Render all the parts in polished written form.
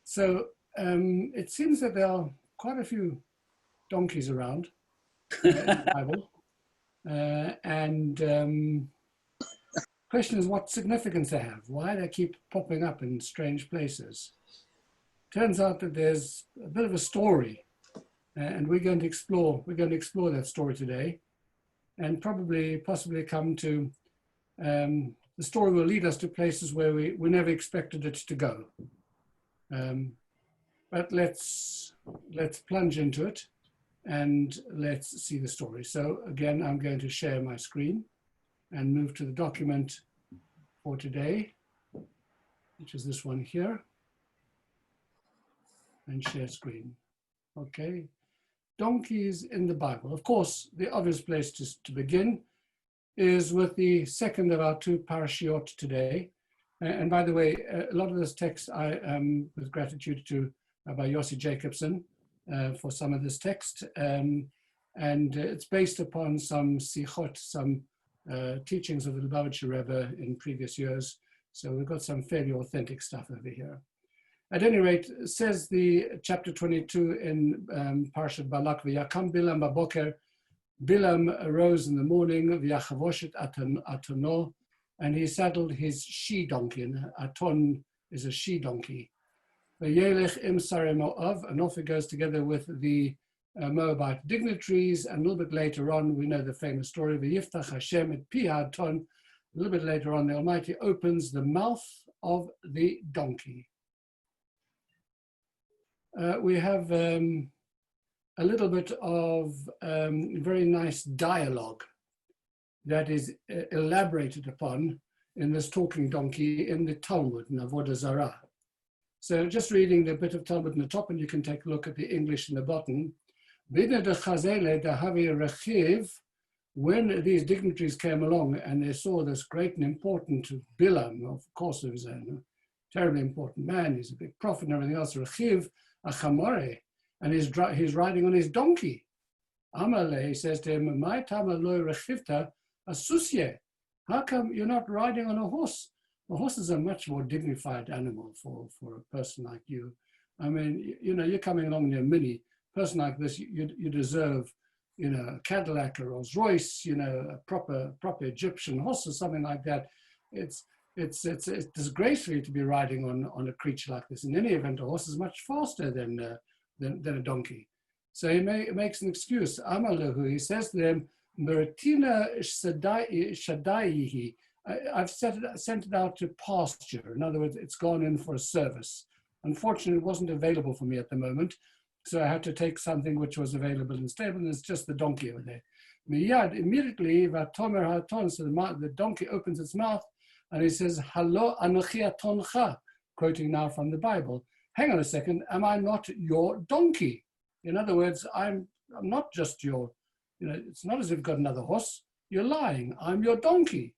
So it seems that there are quite a few donkeys around in the Bible. And question is what significance they have. Why they keep popping up in strange places. Turns out that there's a bit of a story, and we're going to explore that story today, and possibly come to the story will lead us to places where we never expected it to go. But let's plunge into it and let's see the story. So again, I'm going to share my screen and move to the document for today, which is this one here, and share screen. Okay, donkeys in the Bible. Of course, the obvious place to begin is with the second of our two parashiot today. And by the way, a lot of this text, with gratitude to Rabbi Yossi Jacobson for some of this text. And it's based upon some sichot, some teachings of the Lubavitcher Rebbe in previous years. So we've got some fairly authentic stuff over here. At any rate, says the chapter 22 in Parashat Balak, V'yakam Bilaam baboker, Bilaam arose in the morning, V'yachavoshet atono, and he saddled his she-donkey. And aton is a she-donkey. V'yelech im sarei Moav, and off he goes together with the Moabite dignitaries. And a little bit later on, we know the famous story, V'yiftach Hashem et pi ha'aton. A little bit later on, the Almighty opens the mouth of the donkey. We have a little bit of very nice dialogue that is elaborated upon in this talking donkey in the Talmud, in Avodah Zarah. So just reading the bit of Talmud in the top, and you can take a look at the English in the bottom. When these dignitaries came along and they saw this great and important Bilaam, of course he was a terribly important man, he's a big prophet and everything else, Rechiv Achamore, and he's riding on his donkey. Amalei, he says to him, "My tama lo rechivta asusye." How come you're not riding on a horse? A horse is a much more dignified animal for a person like you. I mean, you're coming along in a mini. A person like this, you deserve, a Cadillac, a Rolls Royce, a proper Egyptian horse or something like that. It's disgraceful for you to be riding on a creature like this. In any event, a horse is much faster than a donkey. So he makes an excuse. Amalahu, he says to them, Meritina Shadaihi. I've sent it out to pasture. In other words, it's gone in for a service. Unfortunately, it wasn't available for me at the moment. So I had to take something which was available in the stable, and it's just the donkey over there. Miyad, immediately, Vatomer Haton, so the donkey opens its mouth, and he says, Halo anochi atoncha, quoting now from the Bible. Hang on a second, am I not your donkey? In other words, I'm not just your, it's not as if you've got another horse. You're lying. I'm your donkey.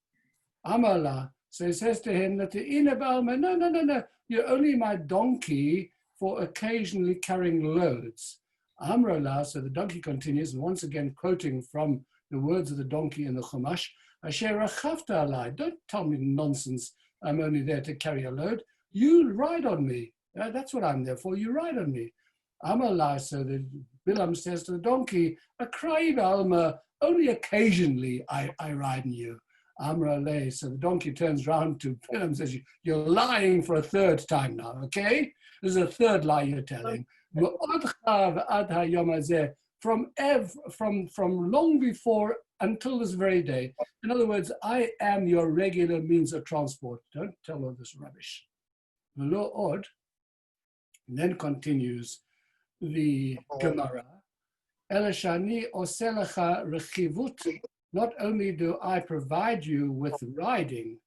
Amala. So he says to him that no, you're only my donkey for occasionally carrying loads. Amrala, so the donkey continues, and once again quoting from the words of the donkey in the Chumash, Asher rachavta alai, don't tell me nonsense, I'm only there to carry a load. You ride on me. That's what I'm there for, you ride on me. Amrala, so the Bilaam says to the donkey, Akraib alma, only occasionally I ride on you. Amrale, so the donkey turns round to Bilaam and says, you're lying for a third time now, okay? There's a third lie you're telling. From long before until this very day. In other words, I am your regular means of transport. Don't tell all this rubbish. V'lo od, and then continues the Gemara. Elashani oselecha rechivut. Not only do I provide you with riding,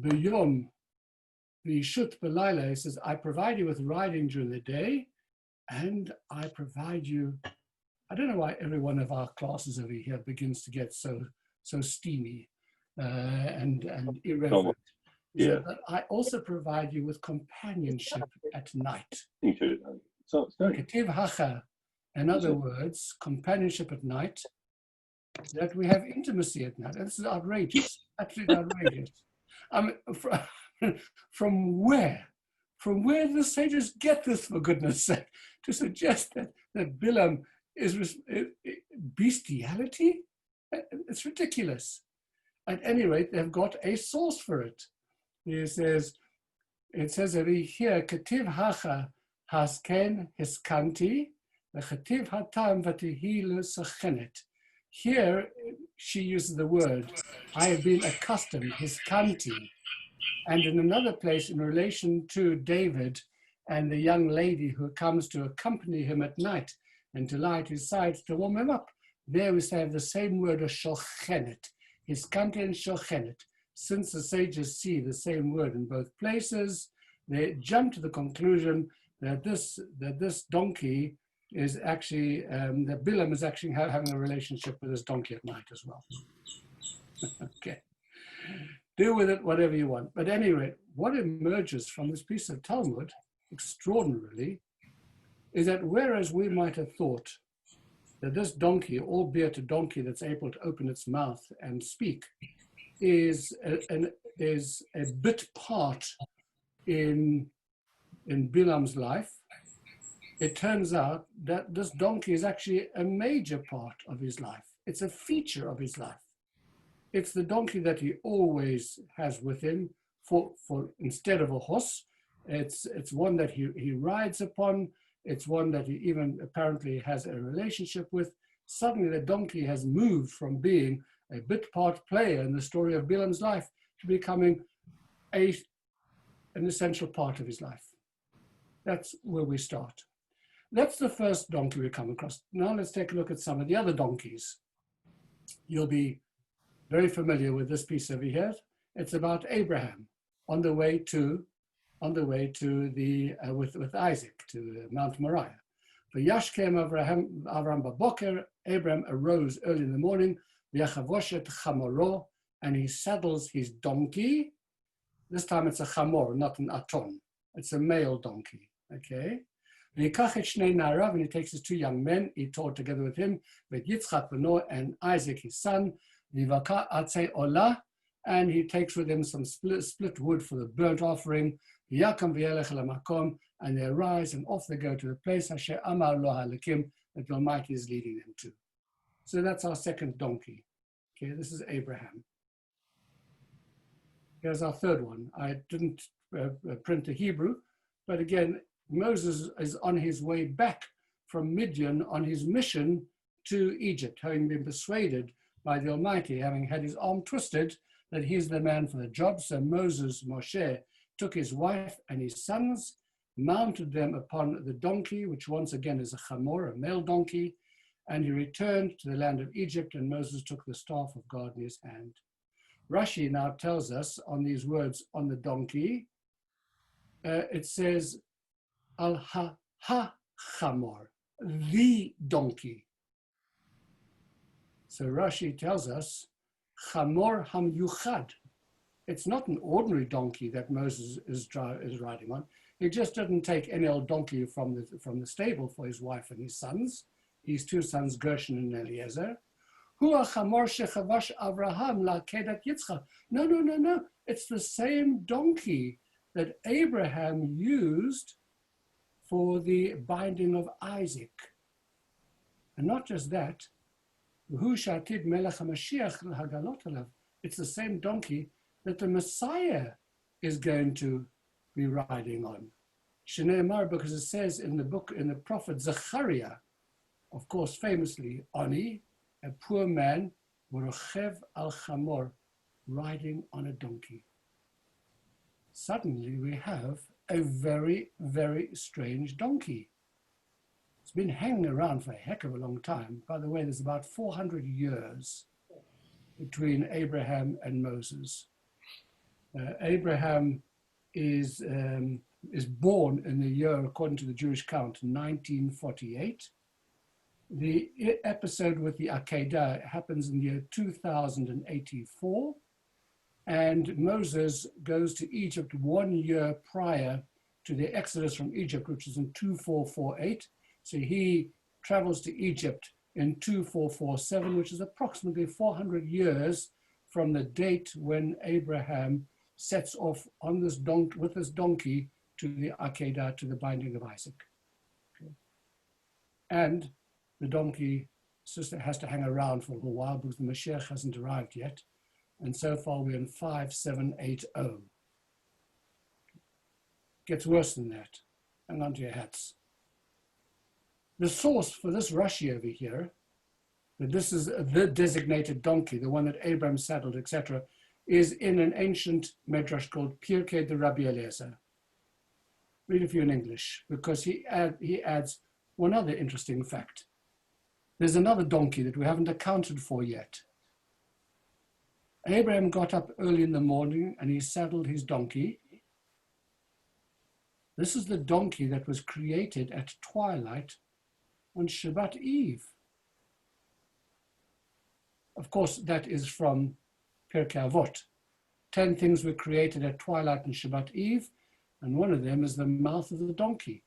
b'yom v'shut b'layla, he says, I provide you with riding during the day, and I provide you, I don't know why every one of our classes over here begins to get so steamy and irreverent. Yeah. So, but I also provide you with companionship at night. Ketiv hacha, in other words, companionship at night, that we have intimacy at night. This is outrageous, absolutely outrageous. I mean, from where? From where do the sages get this, for goodness sake, to suggest that Bilaam is bestiality? It's ridiculous. At any rate, they've got a source for it. It says over here, Ketiv hacha hasken hiskanti, v'chetiv hatam v'tihi l'sachenet. Here, she uses the word, I have been accustomed, hiskanti. And in another place, in relation to David and the young lady who comes to accompany him at night and to lie at his side to warm him up, there we have the same word as shochenet, hiskanti and shochenet. Since the sages see the same word in both places, they jump to the conclusion that this donkey is actually, that Bilaam is actually having a relationship with this donkey at night as well. Okay. Do with it whatever you want. But anyway, what emerges from this piece of Talmud, extraordinarily, is that whereas we might have thought that this donkey, albeit a donkey that's able to open its mouth and speak, is a bit part in Bilaam's life, it turns out that this donkey is actually a major part of his life. It's a feature of his life. It's the donkey that he always has with him for instead of a horse. It's one that he rides upon. It's one that he even apparently has a relationship with. Suddenly the donkey has moved from being a bit part player in the story of Bilaam's life to becoming an essential part of his life. That's where we start. That's the first donkey we come across. Now let's take a look at some of the other donkeys. You'll be very familiar with this piece over here. It's about Abraham on the way to the with Isaac to Mount Moriah. V'yash came Avram baboker. Abraham arose early in the morning. V'yachavoshet chamoro, and he saddles his donkey. This time it's a chamor, not an aton. It's a male donkey. Okay. V'yikach et shnei na'arav, and he takes his two young men. He taught together with him, with Yitzchak beno and Isaac his son. V'yivaka atzei olah, and he takes with him some split wood for the burnt offering. V'yakam v'yelech lamakom, and they arise and off they go to the place Hashem amar lo halakim, that the Almighty is leading them to. So that's our second donkey. Okay, this is Abraham. Here's our third one. I didn't print the Hebrew, but again, Moses is on his way back from Midian on his mission to Egypt, having been persuaded by the Almighty, having had his arm twisted, that he's the man for the job. So Moshe, took his wife and his sons, mounted them upon the donkey, which once again is a chamor, a male donkey, and he returned to the land of Egypt, and Moses took the staff of God in his hand. Rashi now tells us on these words on the donkey, it says, al-ha-chamor, the donkey. So Rashi tells us, chamor ham-yuchad. It's not an ordinary donkey that Moses is riding on. He just didn't take any old donkey from the stable for his wife and his sons, his two sons, Gershon and Eliezer. No. It's the same donkey that Abraham used for the binding of Isaac. And not just that, it's the same donkey that the Messiah is going to be riding on. Shneimar, because it says in the prophet Zechariah, of course, famously, Oni, a poor man, Morochev al-Chamor, riding on a donkey. Suddenly we have a very, very strange donkey. It's been hanging around for a heck of a long time. By the way, there's about 400 years between Abraham and Moses. Abraham is born in the year, according to the Jewish count, 1948. The episode with the Akedah happens in the year 2084, and Moses goes to Egypt 1 year prior to the exodus from Egypt, which is in 2448. So he travels to Egypt in 2447, which is approximately 400 years from the date when Abraham sets off on this with this donkey to the Akedah, to the binding of Isaac. Okay. And the donkey sister has to hang around for a little while because the Mashiach hasn't arrived yet. And so far we're in 5780. Gets worse than that. Hang on to your hats. The source for this Rashi over here, that this is the designated donkey, the one that Abraham saddled, etc., is in an ancient medrash called Pirkei de Rabbi Eliezer. Read it for you in English, because he adds one other interesting fact. There's another donkey that we haven't accounted for yet. Abraham got up early in the morning and he saddled his donkey. This is the donkey that was created at twilight on Shabbat Eve. Of course, that is from Pirkei Avot. 10 things were created at twilight on Shabbat Eve, and one of them is the mouth of the donkey.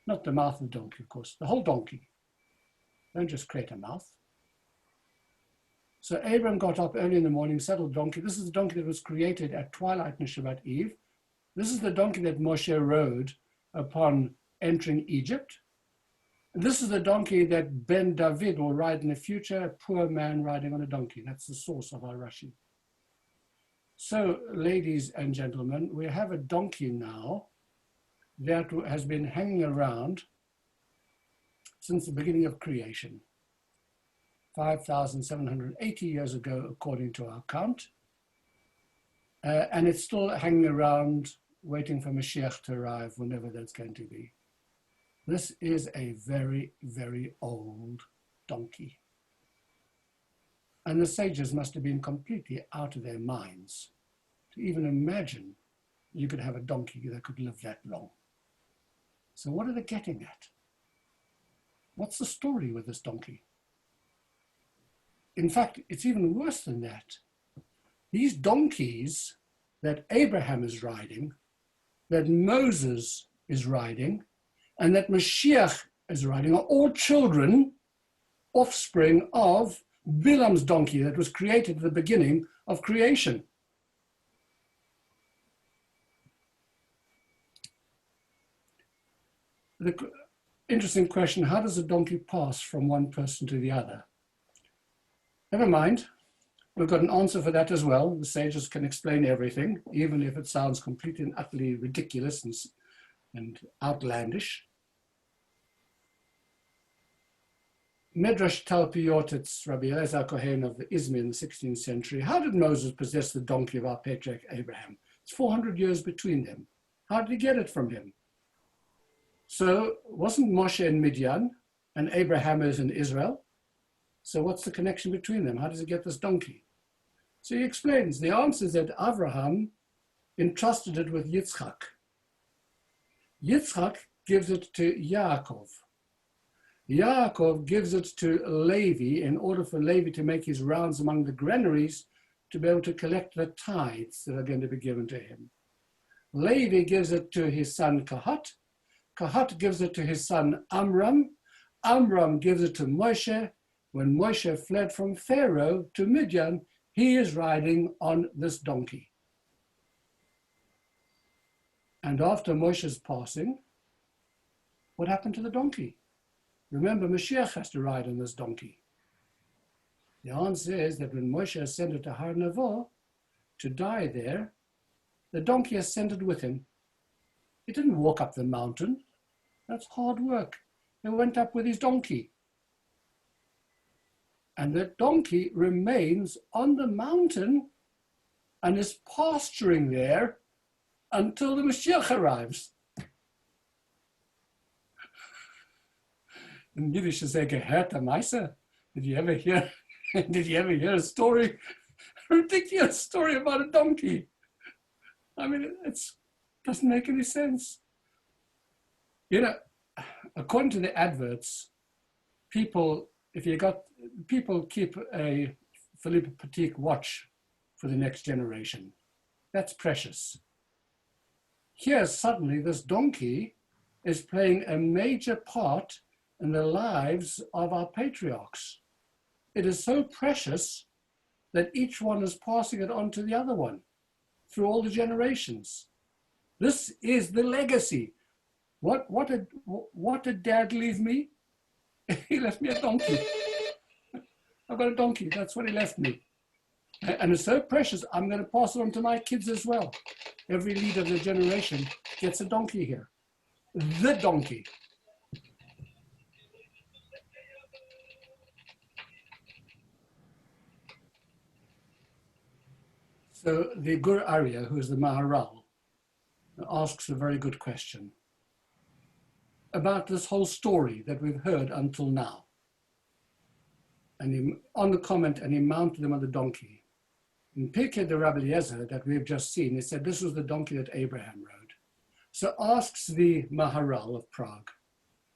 Not the mouth of the donkey, of course, the whole donkey. Don't just create a mouth. So Abraham got up early in the morning, saddled the donkey. This is the donkey that was created at twilight on Shabbat Eve. This is the donkey that Moshe rode upon entering Egypt. And this is the donkey that Ben David will ride in the future, a poor man riding on a donkey. That's the source of our Rashi. So, ladies and gentlemen, we have a donkey now that has been hanging around since the beginning of creation, 5,780 years ago, according to our count. And it's still hanging around, waiting for Mashiach to arrive, whenever that's going to be. This is a very, very old donkey. And the sages must have been completely out of their minds to even imagine you could have a donkey that could live that long. So what are they getting at? What's the story with this donkey? In fact, it's even worse than that. These donkeys that Abraham is riding, that Moses is riding, and that Mashiach is riding are all children, offspring of Bilaam's donkey that was created at the beginning of creation. The interesting question, how does a donkey pass from one person to the other? Never mind, we've got an answer for that as well. The sages can explain everything, even if it sounds completely and utterly ridiculous and outlandish. Medrash Talpiot, it's Rabbi Eliezer Kohen of the Izmir in the 16th century. How did Moses possess the donkey of our patriarch Abraham? It's 400 years between them. How did he get it from him? So wasn't Moshe in Midian and Abraham is in Israel? So what's the connection between them? How does he get this donkey? So he explains, the answer is that Abraham entrusted it with Yitzchak. Yitzchak gives it to Yaakov. Yaakov gives it to Levi in order for Levi to make his rounds among the granaries to be able to collect the tithes that are going to be given to him. Levi gives it to his son Kahat. Kahat gives it to his son Amram. Amram gives it to Moshe. When Moshe fled from Pharaoh to Midian, he is riding on this donkey. And after Moshe's passing, what happened to the donkey? Remember, Mashiach has to ride on this donkey. The answer is that when Moshe ascended to Har Nevo to die there, the donkey ascended with him. He didn't walk up the mountain. That's hard work. He went up with his donkey. And the donkey remains on the mountain and is pasturing there until the Mashiach arrives. In Yiddish, you say, gehört Meise. Did you ever hear a story, a ridiculous story about a donkey? I mean, it doesn't make any sense. You know, according to the adverts, people keep a Philippe Patek watch for the next generation. That's precious. Here, suddenly, this donkey is playing a major part in the lives of our patriarchs. It is so precious that each one is passing it on to the other one through all the generations. This is the legacy. What did Dad leave me? He left me a donkey. I've got a donkey. That's what he left me. And it's so precious, I'm going to pass it on to my kids as well. Every leader of the generation gets a donkey here. The donkey. So the Gur Arya, who is the Maharal, asks a very good question about this whole story that we've heard until now. And he, on the comment, and he mounted him on the donkey. In Pirkei de Rabbi Eliezer that we've just seen, he said this was the donkey that Abraham rode. So asks the Maharal of Prague,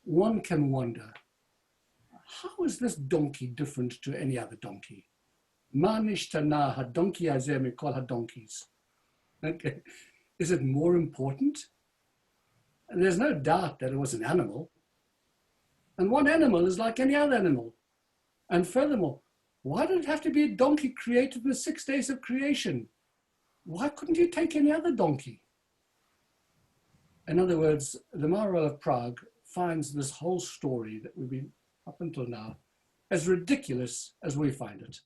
one can wonder, how is this donkey different to any other donkey? Ma nishtana ha-donkey hazeh mikol ha-donkeys. Okay. Is it more important? And there's no doubt that it was an animal. And one animal is like any other animal. And furthermore, why did it have to be a donkey created in the 6 days of creation? Why couldn't you take any other donkey? In other words, the Maharal of Prague finds this whole story that we've been up until now as ridiculous as we find it.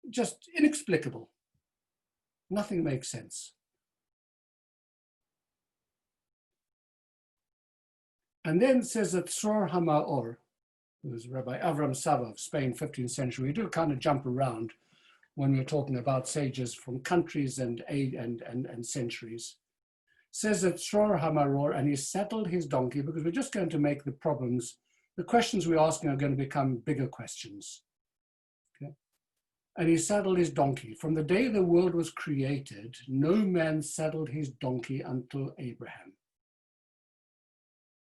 Just inexplicable. Nothing makes sense. And then says that Sror HaMaor, who was Rabbi Avram Sava of Spain, 15th century, we do kind of jump around when we're talking about sages from countries and centuries, says that Sror HaMaor, and he saddled his donkey, because we're just going to make the problems, the questions we're asking are going to become bigger questions. Okay? And he saddled his donkey. From the day the world was created, no man saddled his donkey until Abraham.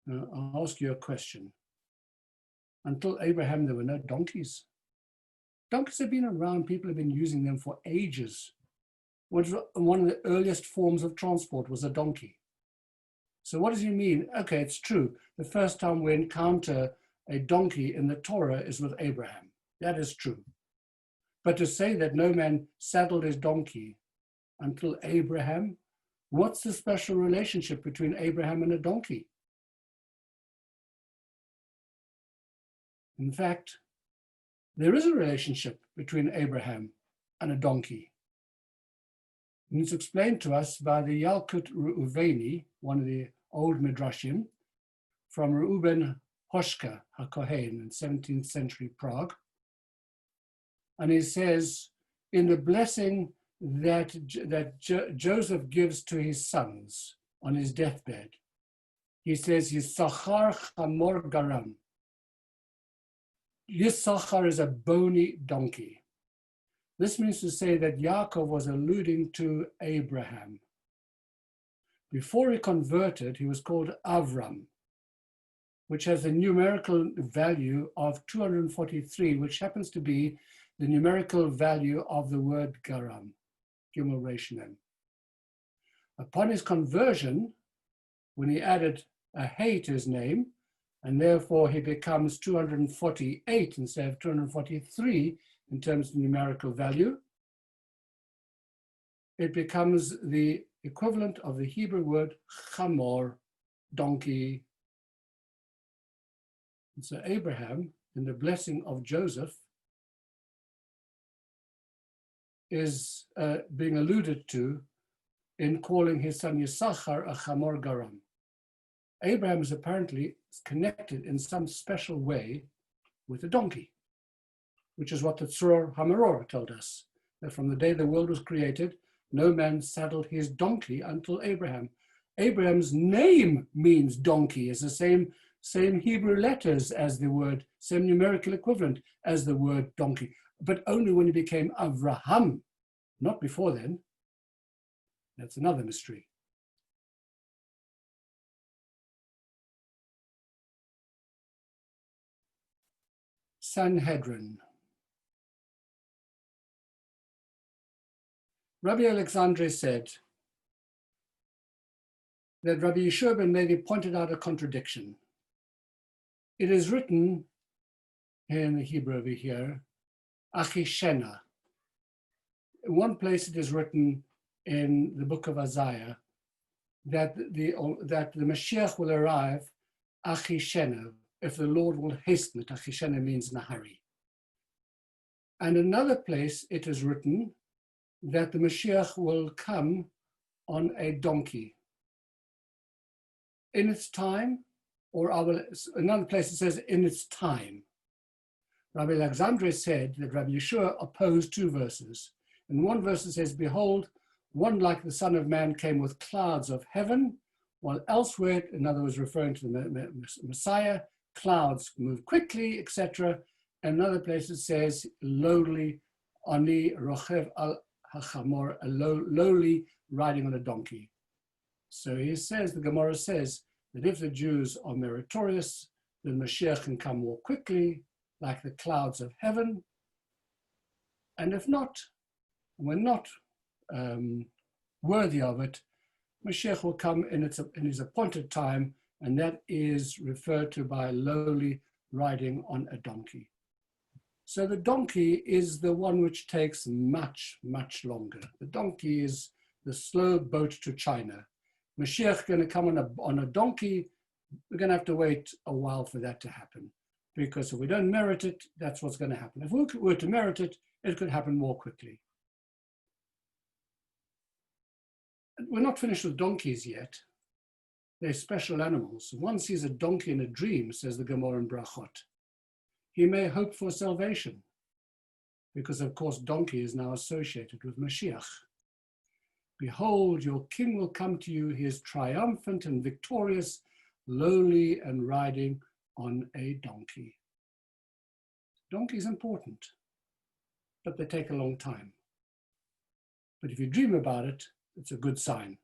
Now, I'll ask you a question. Until Abraham, there were no donkeys. Donkeys have been around. People have been using them for ages. One of the earliest forms of transport was a donkey. So what does he mean? Okay, it's true. The first time we encounter a donkey in the Torah is with Abraham. That is true. But to say that no man saddled his donkey until Abraham, what's the special relationship between Abraham and a donkey? In fact, there is a relationship between Abraham and a donkey. And it's explained to us by the Yalkut Reuveni, one of the old Midrashim, from Reuben Hoshka HaKohen in 17th century Prague. And he says, in the blessing that Joseph gives to his sons on his deathbed, he says, Yisachar Chamor Garam. Yisachar is a bony donkey. This means to say that Yaakov was alluding to Abraham. Before he converted, he was called Avram, which has a numerical value of 243, which happens to be the numerical value of the word Garam, Gimel Resh Mem. Upon his conversion, when he added a hey to his name, and therefore he becomes 248 instead of 243 in terms of numerical value, it becomes the equivalent of the Hebrew word chamor, donkey. And so Abraham, in the blessing of Joseph, is being alluded to in calling his son Yisachar a chamor garam. Abraham is apparently connected in some special way with a donkey, which is what the Tzror HaMaor told us, that from the day the world was created, no man saddled his donkey until Abraham. Abraham's name means donkey, is the same Hebrew letters as the word, same numerical equivalent as the word donkey, but only when he became Avraham, not before then. That's another mystery. Sanhedrin. Rabbi Alexandre said that Rabbi Yeshua ben Levi pointed out a contradiction. It is written in the Hebrew over here, Achishena. In one place it is written in the book of Isaiah, that the Mashiach will arrive, achishena, if the Lord will hasten it. Achishena means in a hurry. And another place it is written that the Mashiach will come on a donkey. In its time, or another place it says in its time. Rabbi Alexandre said that Rabbi Yeshua opposed two verses. In one verse it says, behold, one like the Son of Man came with clouds of heaven, while elsewhere, in other words, referring to the Messiah, clouds move quickly, etc. And another place it says, lowly, ani rochev al hachamor, lowly riding on a donkey. So he says, the Gemara says, that if the Jews are meritorious, then Mashiach can come more quickly, like the clouds of heaven. And if not, we're not worthy of it, Mashiach will come in his appointed time, and that is referred to by lowly riding on a donkey. So the donkey is the one which takes much, much longer. The donkey is the slow boat to China. Mashiach is going to come on a donkey. We're going to have to wait a while for that to happen, because if we don't merit it, that's what's going to happen. If we were to merit it, it could happen more quickly. We're not finished with donkeys yet. They're special animals. If one sees a donkey in a dream, says the Gemara in Brachot, he may hope for salvation, because of course donkey is now associated with Mashiach. Behold, your king will come to you. He is triumphant and victorious, lowly and riding on a donkey. Donkey is important, but they take a long time. But if you dream about it, it's a good sign.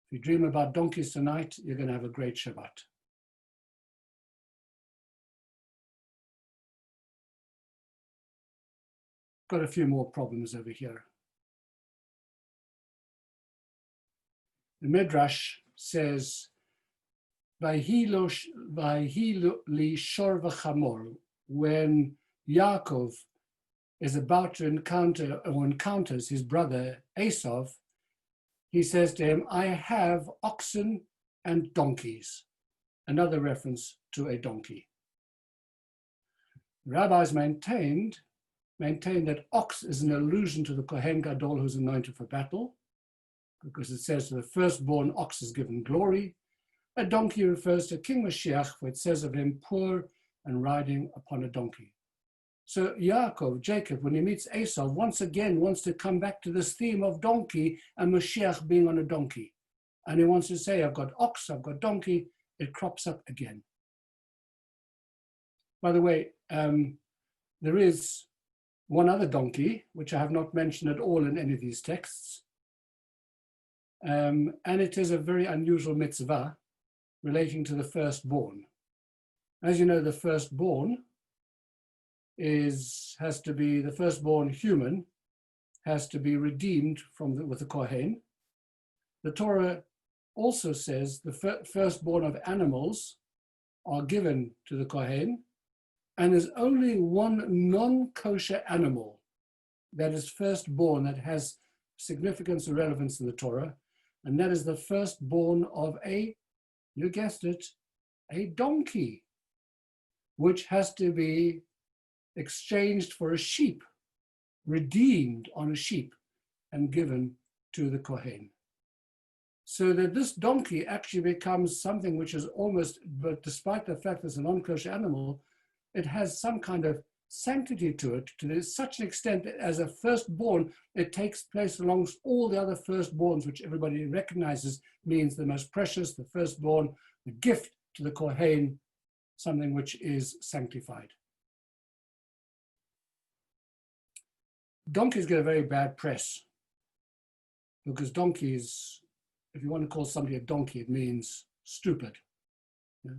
If you dream about donkeys tonight, you're going to have a great Shabbat. Got a few more problems over here. The Midrash says, "Vayhi li shor v'chamor," when Yaakov is about to encounter or encounters his brother Esav, he says to him, "I have oxen and donkeys." Another reference to a donkey. Rabbis maintained that ox is an allusion to the Kohen Gadol who's anointed for battle, because it says to the firstborn ox is given glory. A donkey refers to King Mashiach, for it says of him, poor and riding upon a donkey. So Yaakov, Jacob, when he meets Esau, once again wants to come back to this theme of donkey and Mashiach being on a donkey. And he wants to say, I've got ox, I've got donkey. It crops up again. By the way, there is one other donkey, which I have not mentioned at all in any of these texts. And it is a very unusual mitzvah relating to the firstborn. As you know, the firstborn has to be, the firstborn human has to be redeemed with the Kohen. The Torah also says the firstborn of animals are given to the Kohen, and there's only one non-kosher animal that is firstborn that has significance and relevance in the Torah, and that is the firstborn of you guessed it, a donkey, which has to be exchanged for a sheep, redeemed on a sheep, and given to the Kohen. So that this donkey actually becomes something which is almost, but despite the fact that it's a non-kosher animal, it has some kind of sanctity to it, to such an extent that as a firstborn, it takes place amongst all the other firstborns, which everybody recognizes means the most precious, the firstborn, the gift to the Kohen, something which is sanctified. Donkeys get a very bad press, because donkeys, if you want to call somebody a donkey, it means stupid. Yeah?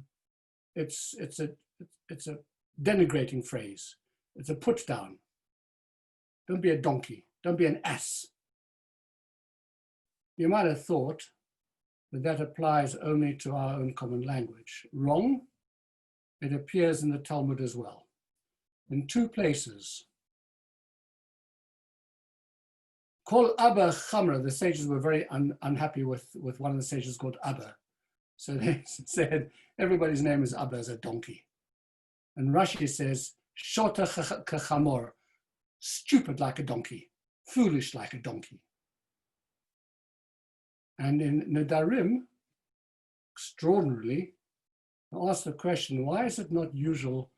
It's a denigrating phrase. It's a put down. Don't be a donkey. Don't be an ass. You might have thought that that applies only to our own common language. Wrong. It appears in the Talmud as well. In two places. Call Abba Chamra. The sages were very unhappy with one of the sages called Abba. So they said, everybody's name is Abba as a donkey. And Rashi says, Shota kachamor, stupid like a donkey, foolish like a donkey. And in Nedarim, extraordinarily, I asked the question, why is it not usual?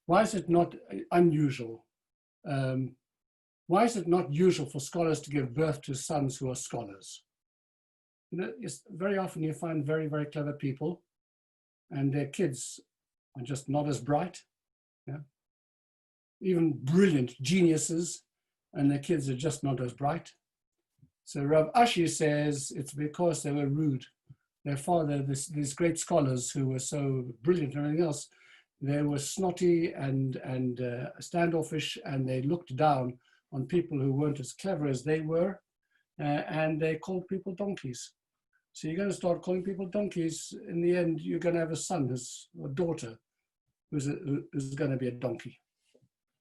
Why is it not unusual? Why is it not usual for scholars to give birth to sons who are scholars? You know, very often you find very, very clever people and their kids are just not as bright. Yeah? Even brilliant geniuses and their kids are just not as bright. So Rav Ashi says it's because they were rude. Their father, these great scholars who were so brilliant and everything else, they were snotty and standoffish, and they looked down on people who weren't as clever as they were, and they called people donkeys. So you're going to start calling people donkeys. In the end, you're going to have a son, a daughter, who's going to be a donkey.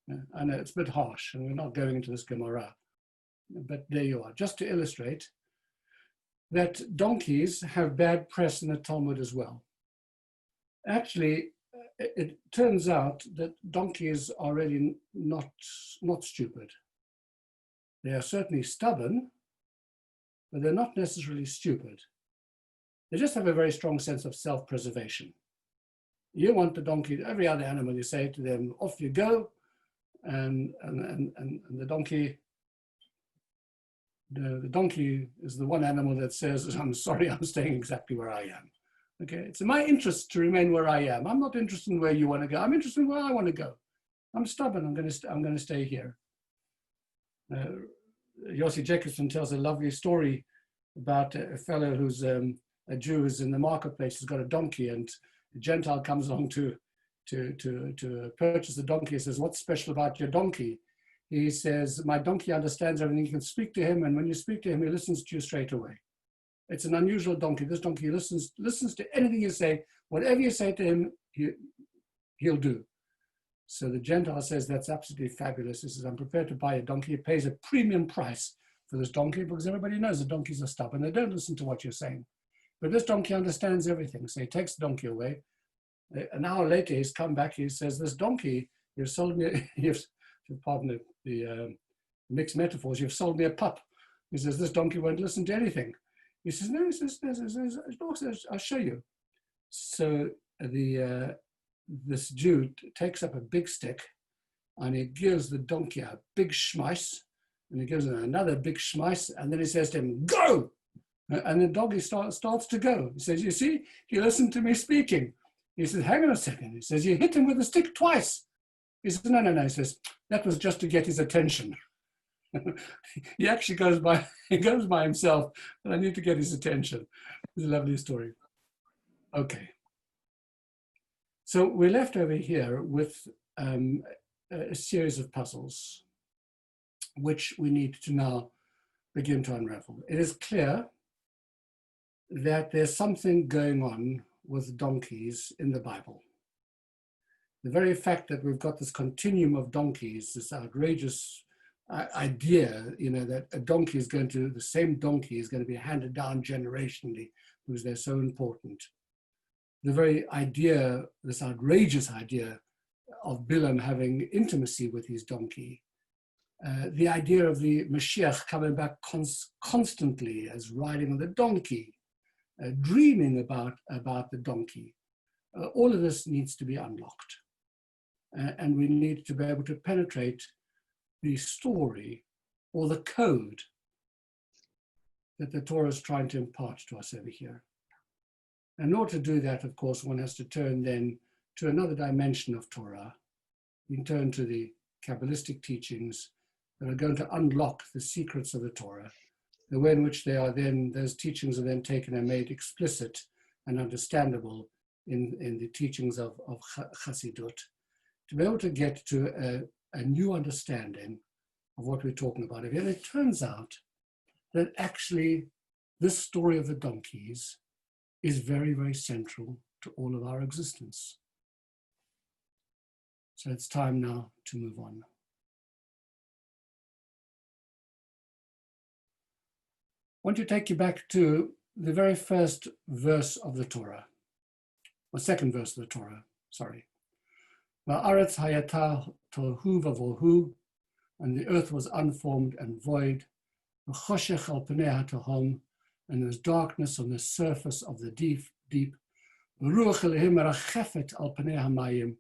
Yeah, I know it's a bit harsh, and we're not going into this Gemara, but there you are, just to illustrate that donkeys have bad press in the Talmud as well. Actually, it turns out that donkeys are really not stupid. They are certainly stubborn, but they're not necessarily stupid. They just have a very strong sense of self-preservation. You want the donkey, every other animal, you say to them, off you go, and the donkey, the donkey is the one animal that says, I'm sorry, I'm staying exactly where I am. Okay, it's in my interest to remain where I am. I'm not interested in where you want to go. I'm interested in where I want to go. I'm stubborn. I'm going to stay here. Yossi Jacobson tells a lovely story about a fellow who's a Jew who's in the marketplace. He's got a donkey, and a Gentile comes along to purchase the donkey. He says, "What's special about your donkey?" He says, "My donkey understands everything. You can speak to him, and when you speak to him, he listens to you straight away." It's an unusual donkey. This donkey listens to anything you say. Whatever you say to him, he'll do. So the Gentile says, that's absolutely fabulous. He says, I'm prepared to buy a donkey. He pays a premium price for this donkey because everybody knows the donkeys are stubborn. They don't listen to what you're saying. But this donkey understands everything. So he takes the donkey away. An hour later, he's come back. He says, this donkey, you've sold me, pardon the mixed metaphors, you've sold me a pup. He says, this donkey won't listen to anything. He says, no, he says, I'll show you. So this Jew takes up a big stick and he gives the donkey a big schmeiss, and he gives him another big schmeiss, and then he says to him, go! And the donkey starts to go. He says, you see, he listened to me speaking. He says, hang on a second. He says, you hit him with the stick twice. He says, no. He says, that was just to get his attention. He actually goes by himself, but I need to get his attention. It's a lovely story. Okay. So we're left over here with a series of puzzles, which we need to now begin to unravel. It is clear that there's something going on with donkeys in the Bible. The very fact that we've got this continuum of donkeys, this outrageous idea, that a donkey is the same donkey is going to be handed down generationally because they're so important. The very idea, this outrageous idea of Bilaam having intimacy with his donkey, the idea of the Mashiach coming back constantly as riding on the donkey, dreaming about the donkey, all of this needs to be unlocked. And we need to be able to penetrate the story or the code that the Torah is trying to impart to us over here. In order to do that, of course, one has to turn then to another dimension of Torah. You can turn to the Kabbalistic teachings that are going to unlock the secrets of the Torah, the way in which those teachings are then taken and made explicit and understandable in the teachings of Chassidut, to be able to get to a new understanding of what we're talking about. And it turns out that actually this story of the donkeys is very, very central to all of our existence. So it's time now to move on. want to take you back to the very first verse of the Torah, or second verse of the Torah, sorry. Va'aretz hayata tohu vavohu, and the earth was unformed and void. V'choshech al pnei hatohom, and there was darkness on the surface of the deep. V'ruach Elohim merachefet al pnei hamayim,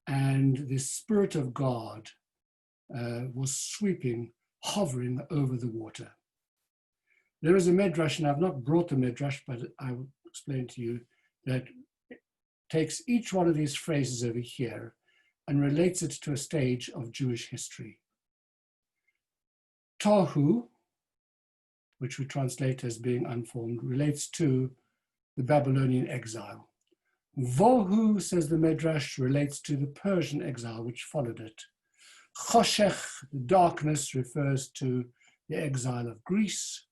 and the Spirit of God was sweeping, hovering over the water. There is a midrash, and I've not brought the midrash, but I will explain to you, that takes each one of these phrases over here and relates it to a stage of Jewish history. Tohu, which we translate as being unformed, relates to the Babylonian exile. Vohu, says the midrash, relates to the Persian exile which followed it. Choshech, darkness, refers to the exile of Greece.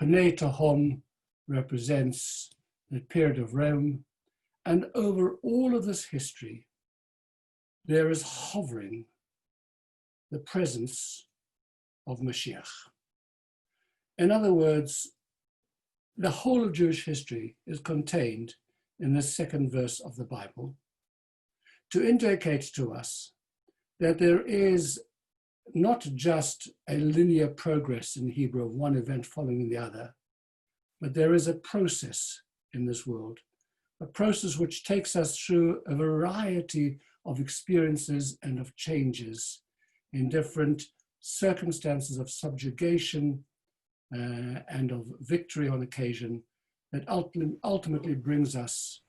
Pnei Tahom represents the period of Rome. And over all of this history, there is hovering the presence of Mashiach. In other words, the whole of Jewish history is contained in the second verse of the Bible to indicate to us that there is not just a linear progress in Hebrew of one event following the other, but there is a process in this world, a process which takes us through a variety of experiences and of changes in different circumstances of subjugation and of victory on occasion, that ultimately brings us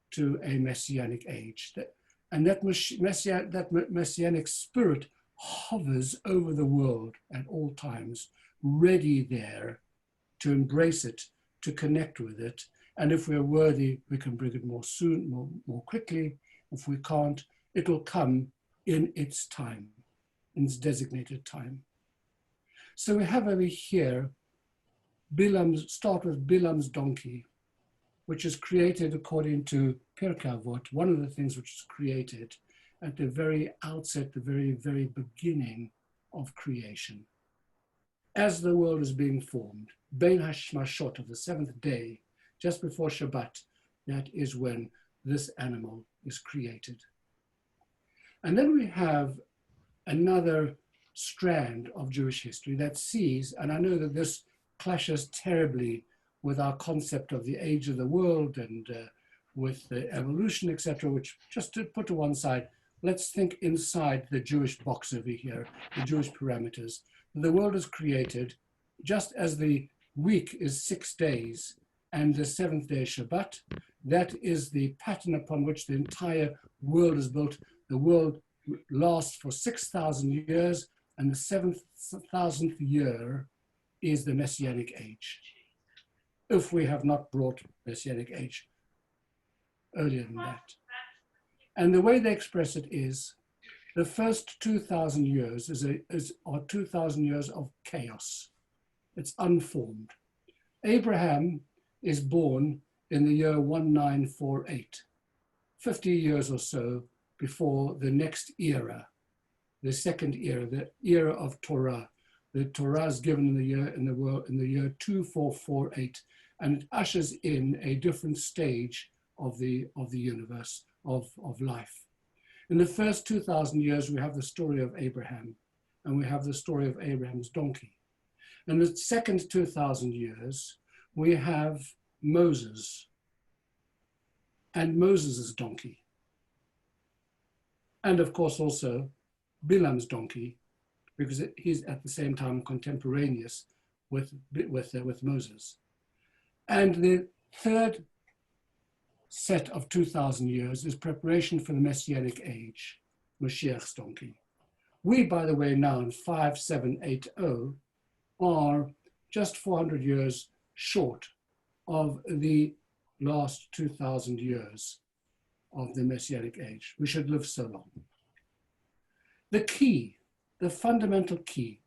to a messianic age. And that messianic spirit hovers over the world at all times, ready there to embrace it, to connect with it. And if we're worthy, we can bring it more soon, more quickly. If we can't, it'll come in its time, in its designated time. So we have over here, start with Bilaam's donkey, which is created according to Pirkei Avot, one of the things which is created at the very outset, the very, very beginning of creation. As the world is being formed, Bein Hashmashot of the seventh day, just before Shabbat, that is when this animal is created. And then we have another strand of Jewish history that sees, and I know that this clashes terribly with our concept of the age of the world and with the evolution, etc., which just to put to one side, let's think inside the Jewish box over here, the Jewish parameters. The world is created just as the week is 6 days and the seventh day is Shabbat. That is the pattern upon which the entire world is built. The world lasts for 6,000 years, and the 7,000th year is the Messianic age, if we have not brought Messianic age earlier than that. And the way they express it is, the first 2,000 years are 2,000 years of chaos. It's unformed. Abraham is born in the year 1948, 50 years or so before the next era, the second era, the era of Torah. The Torah is given in the year 2448, and it ushers in a different stage of the universe, of life. In the first 2,000 years, we have the story of Abraham, and we have the story of Abraham's donkey. In the second 2,000 years, we have Moses and Moses' donkey. And of course also Bilaam's donkey, because he's at the same time contemporaneous with Moses. And the third set of 2,000 years is preparation for the Messianic age, Mashiach's donkey. We, by the way, now in 5780 are just 400 years short of the last 2,000 years of the Messianic age. We should live so long. The key, the fundamental key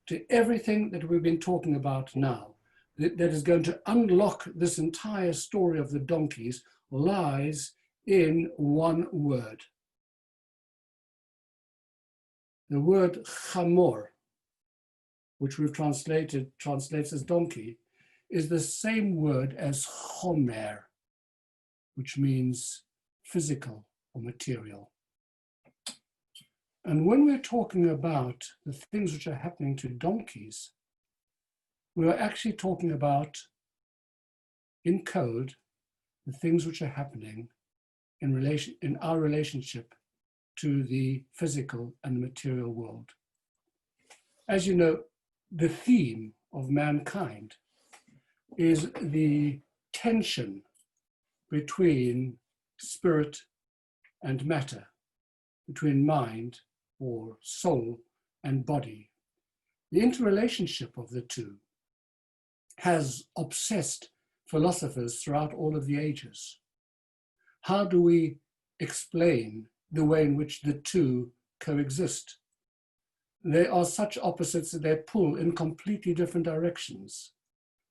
to everything that we've been talking about now, that is going to unlock this entire story of the donkeys, lies in one word. The word chamor, which we've translates as donkey, is the same word as chomer, which means physical or material. And when we're talking about the things which are happening to donkeys, we are actually talking about, in code, the things which are happening in our relationship to the physical and material world. As you know, the theme of mankind is the tension between spirit and matter, between mind or soul and body. The interrelationship of the two has obsessed philosophers throughout all of the ages. How do we explain the way in which the two coexist? They are such opposites that they pull in completely different directions.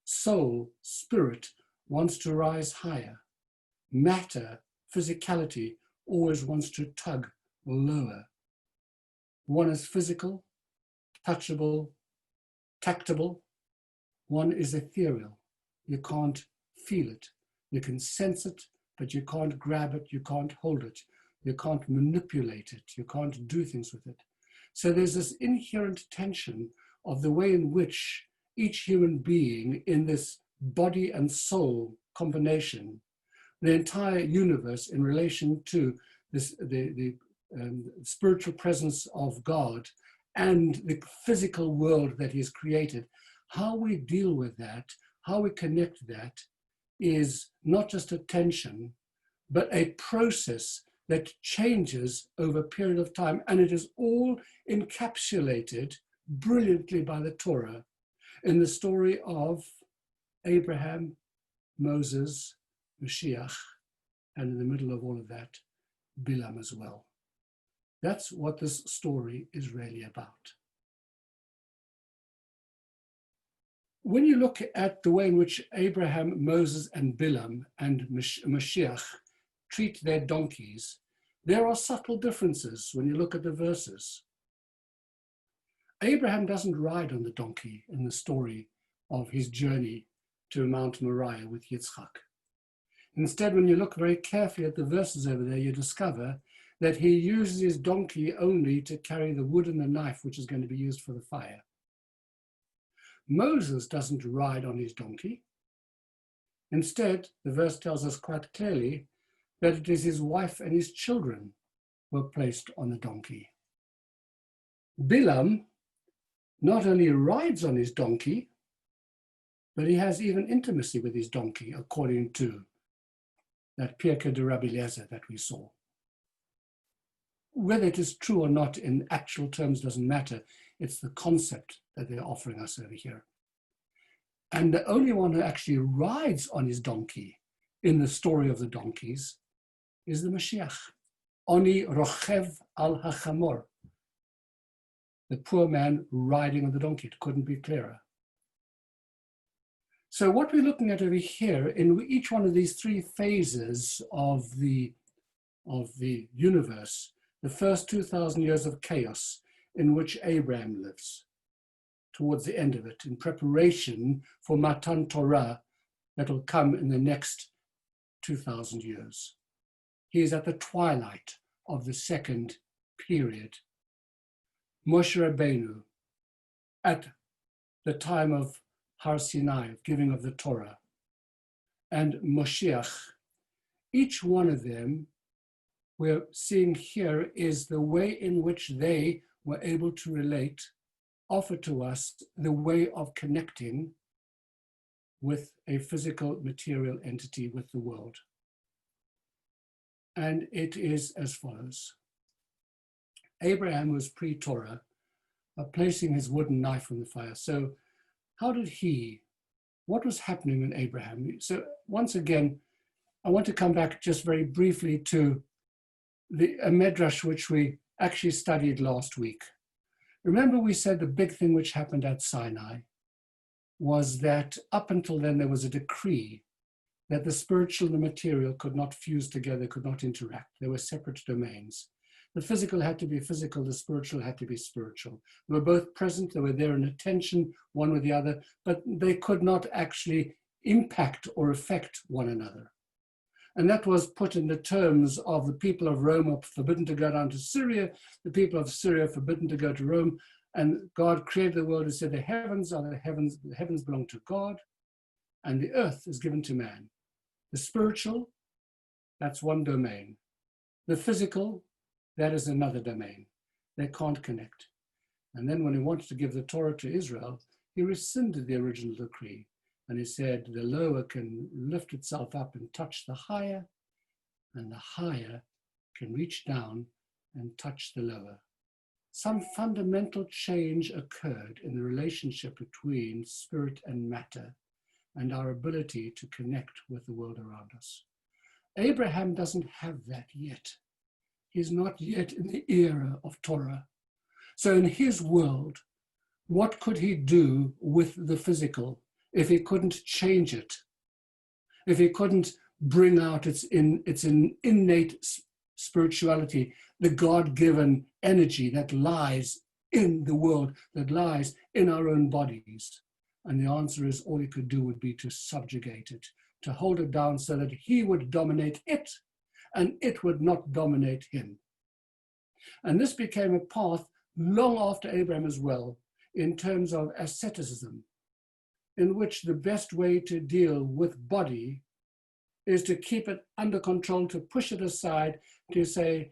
Soul, spirit, wants to rise higher. Matter, physicality, always wants to tug lower. One is physical, touchable, tactable. One is ethereal. You can't feel it. You can sense it, but you can't grab it, you can't hold it. You can't manipulate it. You can't do things with it. So there's this inherent tension of the way in which each human being in this body and soul combination, the entire universe in relation to this, the spiritual presence of God and the physical world that He's created, how we deal with that, how we connect that is not just a tension, but a process that changes over a period of time. And it is all encapsulated brilliantly by the Torah in the story of Abraham, Moses, Mashiach, and in the middle of all of that, Bilaam as well. That's what this story is really about. When you look at the way in which Abraham, Moses, and Bilaam and Mashiach treat their donkeys, there are subtle differences when you look at the verses. Abraham doesn't ride on the donkey in the story of his journey to Mount Moriah with Yitzchak. Instead, when you look very carefully at the verses over there, you discover that he uses his donkey only to carry the wood and the knife, which is going to be used for the fire. Moses doesn't ride on his donkey. Instead, the verse tells us quite clearly that it is his wife and his children were placed on the donkey. Bilaam not only rides on his donkey, but he has even intimacy with his donkey, according to that Pirkei de Rabbi Eliezer that we saw. Whether it is true or not in actual terms doesn't matter. It's the concept that they're offering us over here. And the only one who actually rides on his donkey in the story of the donkeys is the Mashiach. Oni rochev al hachamor. The poor man riding on the donkey. It couldn't be clearer. So what we're looking at over here in each one of these three phases of the universe, the first 2,000 years of chaos in which Abraham lives, towards the end of it, in preparation for Matan Torah that will come in the next 2,000 years. He is at the twilight of the second period. Moshe Rabbeinu, at the time of Har Sinai, giving of the Torah, and Moshiach, each one of them we're seeing here is the way in which they were able to relate, offer to us the way of connecting with a physical material entity, with the world. And it is as follows. Abraham was pre-Torah, placing his wooden knife on the fire. So what was happening with Abraham? So once again, I want to come back just very briefly to a medrash which we actually studied last week. Remember we said the big thing which happened at Sinai was that up until then there was a decree that the spiritual and the material could not fuse together, could not interact. They were separate domains. The physical had to be physical, the spiritual had to be spiritual. They were both present, they were there in attention, one with the other, but they could not actually impact or affect one another. And that was put in the terms of the people of Rome are forbidden to go down to Syria, the people of Syria are forbidden to go to Rome, and God created the world and said the heavens belong to God, and the earth is given to man. The spiritual, that's one domain. The physical, that is another domain. They can't connect. And then when he wanted to give the Torah to Israel, he rescinded the original decree. And he said the lower can lift itself up and touch the higher, and the higher can reach down and touch the lower. Some fundamental change occurred in the relationship between spirit and matter and our ability to connect with the world around us. Abraham doesn't have that yet. He's not yet in the era of Torah. So in his world, what could he do with the physical if he couldn't change it? If he couldn't bring out its innate spirituality, the God-given energy that lies in the world, that lies in our own bodies? And the answer is all he could do would be to subjugate it, to hold it down so that he would dominate it and it would not dominate him. And this became a path long after Abraham as well, in terms of asceticism, in which the best way to deal with body is to keep it under control, to push it aside, to say,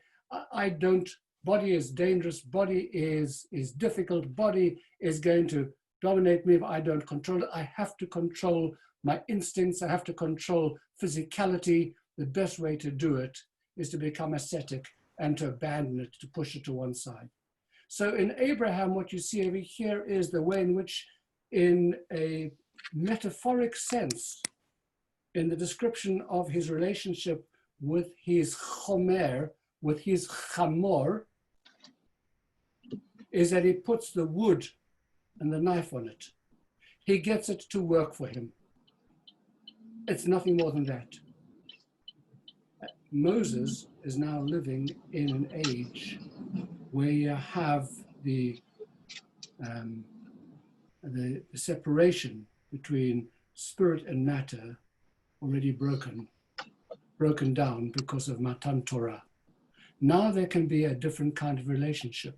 body is dangerous, body is difficult, body is going to dominate me if I don't control it. I have to control my instincts, I have to control physicality. The best way to do it is to become ascetic and to abandon it, to push it to one side. So in Abraham, what you see over here is the way in which, in a metaphoric sense, in the description of his relationship with his chomer, with his chamor, is that he puts the wood and the knife on it. He gets it to work for him. It's nothing more than that. Moses is now living in an age where you have the separation between spirit and matter already broken down because of Matan Torah. Now there can be a different kind of relationship.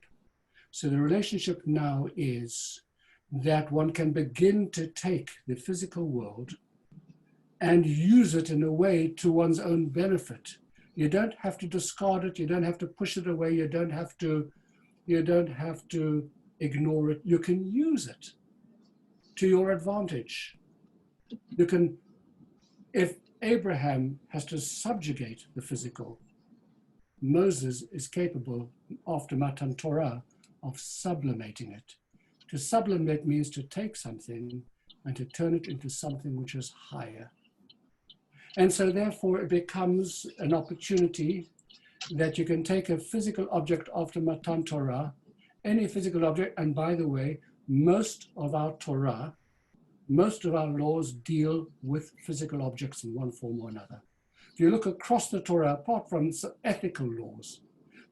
So the relationship now is that one can begin to take the physical world and use it in a way to one's own benefit. You don't have to discard it, you don't have to push it away, you don't have to ignore it. You can use it to your advantage. You can, if Abraham has to subjugate the physical, Moses is capable, after Matan Torah, of sublimating it. To sublimate means to take something and to turn it into something which is higher. And so therefore it becomes an opportunity that you can take a physical object after Matan Torah, any physical object, and by the way, most of our Torah, most of our laws deal with physical objects in one form or another. If you look across the Torah, apart from ethical laws,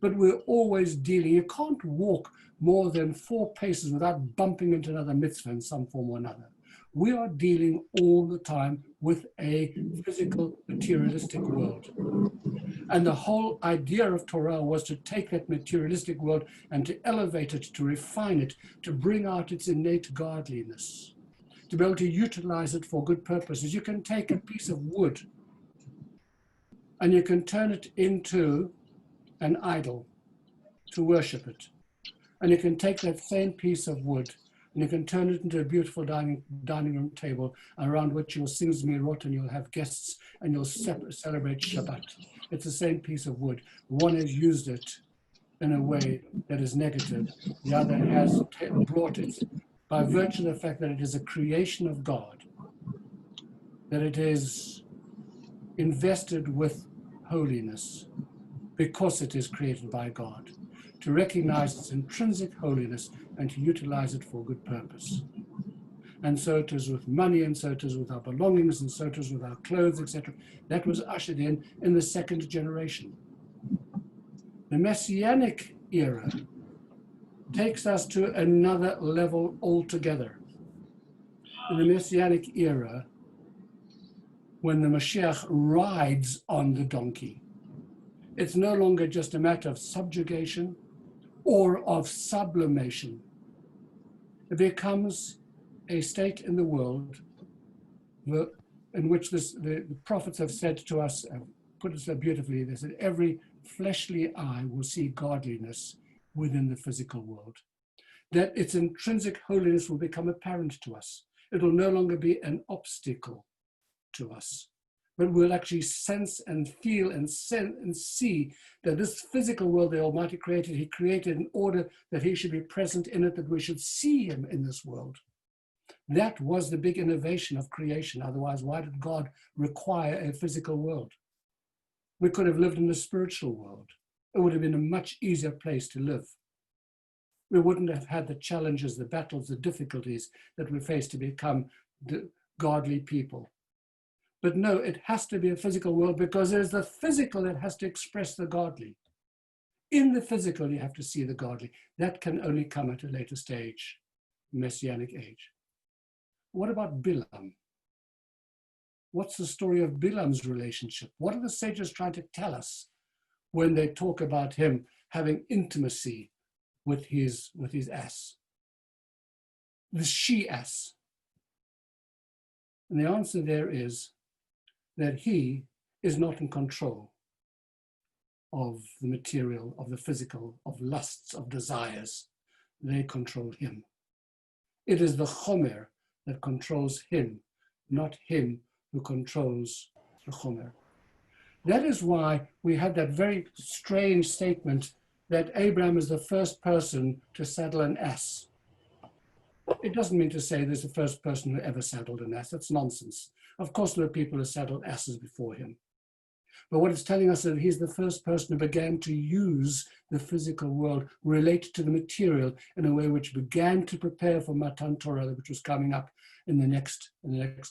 but we're always dealing, you can't walk more than 4 paces without bumping into another mitzvah in some form or another. We are dealing all the time with a physical, materialistic world. And the whole idea of Torah was to take that materialistic world and to elevate it, to refine it, to bring out its innate godliness, to be able to utilize it for good purposes. You can take a piece of wood and you can turn it into an idol to worship it. And you can take that same piece of wood and you can turn it into a beautiful dining room table around which you'll sing Zmirot and you'll have guests and you'll celebrate Shabbat. It's the same piece of wood. One has used it in a way that is negative. The other has brought it by virtue of the fact that it is a creation of God, that it is invested with holiness because it is created by God, to recognize its intrinsic holiness and to utilize it for good purpose. And so it is with money, and so it is with our belongings, and so it is with our clothes, etc. That was ushered in the second generation. The Messianic era takes us to another level altogether. In the Messianic era, when the Mashiach rides on the donkey, it's no longer just a matter of subjugation or of sublimation. It becomes a state in the world in which the prophets have said to us, put it so beautifully, they said, every fleshly eye will see godliness within the physical world. That its intrinsic holiness will become apparent to us. It will no longer be an obstacle to us, but we'll actually sense and feel and see that this physical world the Almighty created, he created in order that he should be present in it, that we should see him in this world. That was the big innovation of creation. Otherwise, why did God require a physical world? We could have lived in a spiritual world. It would have been a much easier place to live. We wouldn't have had the challenges, the battles, the difficulties that we face to become godly people. But no, it has to be a physical world because it is the physical that has to express the godly. In the physical, you have to see the godly. That can only come at a later stage, Messianic age. What about Bilaam? What's the story of Bilaam's relationship? What are the sages trying to tell us when they talk about him having intimacy with his ass, the she-ass? And the answer there is that he is not in control of the material, of the physical, of lusts, of desires. They control him. It is the chomer that controls him, not him who controls the chomer. That is why we have that very strange statement that Abraham is the first person to saddle an ass. It doesn't mean to say there's the first person who ever saddled an ass. That's nonsense. Of course, there are people who saddled asses before him. But what it's telling us is that he's the first person who began to use the physical world, relate to the material in a way which began to prepare for Matan Torah, which was coming up in the next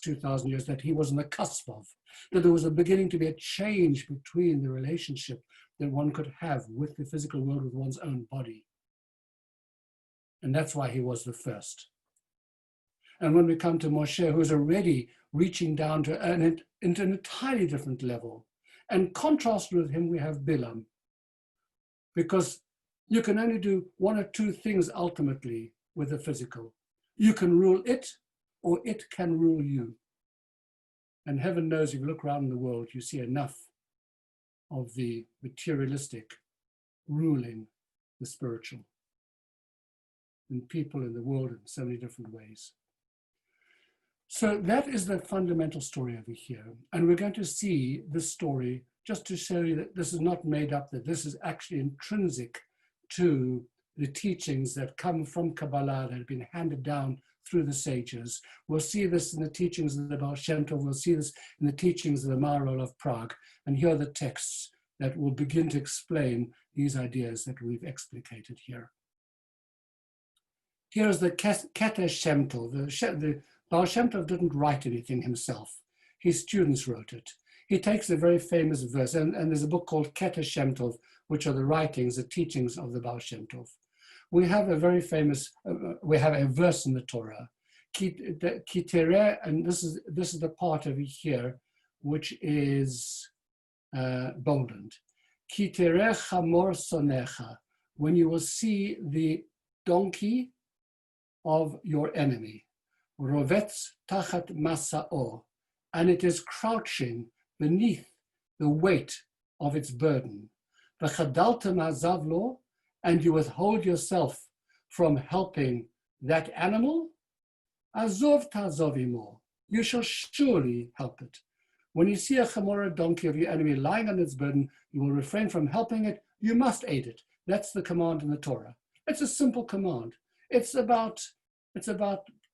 2,000 years, that he was on the cusp of. That there was a beginning to be a change between the relationship that one could have with the physical world, with one's own body. And that's why he was the first. And when we come to Moshe, who's already reaching down to into an entirely different level, and contrasted with him, we have Bilaam. Because you can only do one or two things ultimately with the physical. You can rule it, or it can rule you. And heaven knows, if you look around in the world, you see enough of the materialistic ruling the spiritual. And people in the world in so many different ways. So that is the fundamental story over here. And we're going to see this story just to show you that this is not made up, that this is actually intrinsic to the teachings that come from Kabbalah that have been handed down through the sages. We'll see this in the teachings of the Baal Shem Tov. We'll see this in the teachings of the Maharal of Prague. And here are the texts that will begin to explain these ideas that we've explicated here. Here's the Keter Shem Tov. The Baal Shem Tov didn't write anything himself. His students wrote it. He takes a very famous verse, and there's a book called Keter Shem Tov, which are the writings, the teachings of the Baal Shem Tov. We have a very famous, we have a verse in the Torah, Ki tereh, and this is the part over here, which is boldened. Ki tereh chamor sonecha, when you will see the donkey of your enemy, rovetz tachat masa'o, and it is crouching beneath the weight of its burden. V'chadaltem hazav lo, and you withhold yourself from helping that animal. Azov ta'azov imo, you shall surely help it. When you see a chamorah donkey of your enemy lying on its burden, you will refrain from helping it. You must aid it. That's the command in the Torah. It's a simple command. It's about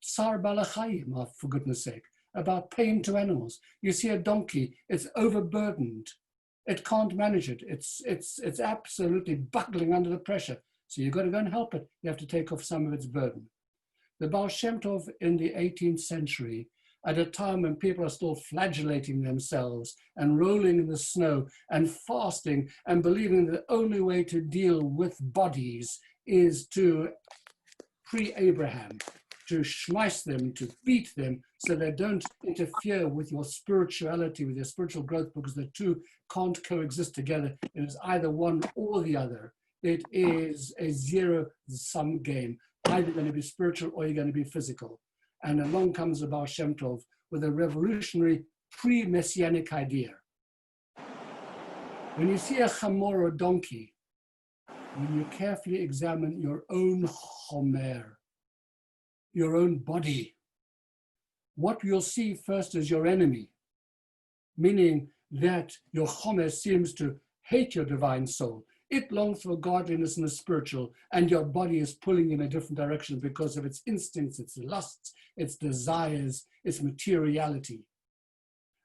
tsar balachayim, for goodness sake, about pain to animals. You see a donkey, it's overburdened. It can't manage it. It's absolutely buckling under the pressure. So you've got to go and help it. You have to take off some of its burden. The Baal Shem Tov in the 18th century at a time when people are still flagellating themselves and rolling in the snow and fasting and believing the only way to deal with bodies is to pre-Abraham, to schmeiss them, to beat them, so they don't interfere with your spirituality, with your spiritual growth, because the two can't coexist together. It is either one or the other. It is a zero-sum game. Either going to be spiritual or you're going to be physical. And along comes the Baal Shem Tov with a revolutionary pre-messianic idea. When you see a chamor or donkey, when you carefully examine your own chomer, your own body, what you'll see first is your enemy, meaning that your chomer seems to hate your divine soul. It longs for godliness and the spiritual, and your body is pulling in a different direction because of its instincts, its lusts, its desires, its materiality.